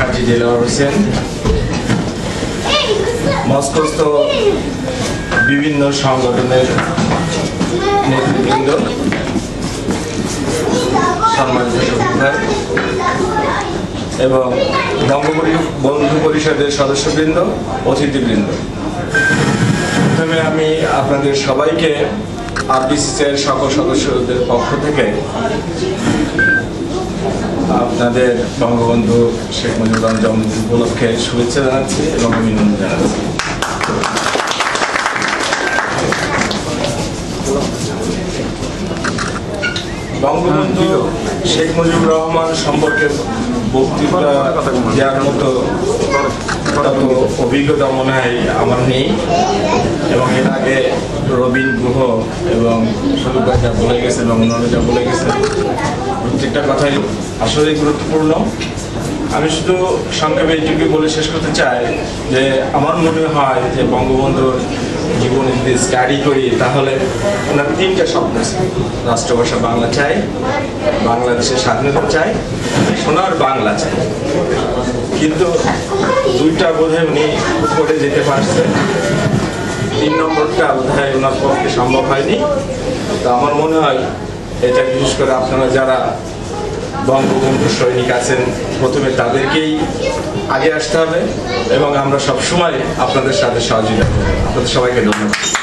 হাজি দেলোয়ার হোসেন, মস্কোস্থ বিভিন্ন সংগঠনের নেতৃবৃন্দ, সম্মানিত শফিক ভাই এবং বঙ্গবন্ধু পরিষদের সদস্যবৃন্দ, অতিথিবৃন্দ, প্রথমে আমি আপনাদের সবাইকে আরবিসিসিআইয়ের সকল সদস্যদের পক্ষ থেকে আপনাদের বঙ্গবন্ধু শেখ মুজিবুর রহমান জন্মদিন উপলক্ষে শুভেচ্ছা জানাচ্ছি এবং অভিনন্দন জানাচ্ছি। বঙ্গবন্ধু শেখ মুজিবুর রহমান সম্পর্কে বক্তৃতা দেওয়ার মতো অভিজ্ঞতা মনে হয় আমার নেই, এবং এর আগে রবীন গুহ এবং শফিক ভাই যা বলে গেছে এবং অন্যান্য যা বলে গেছে প্রত্যেকটা কথাই আসলেই গুরুত্বপূর্ণ। আমি শুধু সংক্ষেপে এইটুকু বলে শেষ করতে চাই যে আমার মনে হয় যে বঙ্গবন্ধুর জীবনে যদি স্টাডি করি তাহলে ওনার তিনটা স্বপ্ন আছে। রাষ্ট্রভাষা বাংলা চাই, বাংলাদেশের স্বাধীনতা চাই, সোনার বাংলা চাই, কিন্তু দুইটা বোধহয় উনি করে যেতে পারছেন, 3 নম্বরটা বোধহয় ওনার পক্ষে সম্ভব হয়নি। তো আমার মনে হয় এটা বিশেষ করে আপনারা যারা বঙ্গবন্ধু সৈনিক আছেন প্রথমে তাদেরকেই আগে আসতে হবে এবং আমরা সবসময় আপনাদের সাথে সহযোগিতা করব। আপনাদের সবাইকে ধন্যবাদ।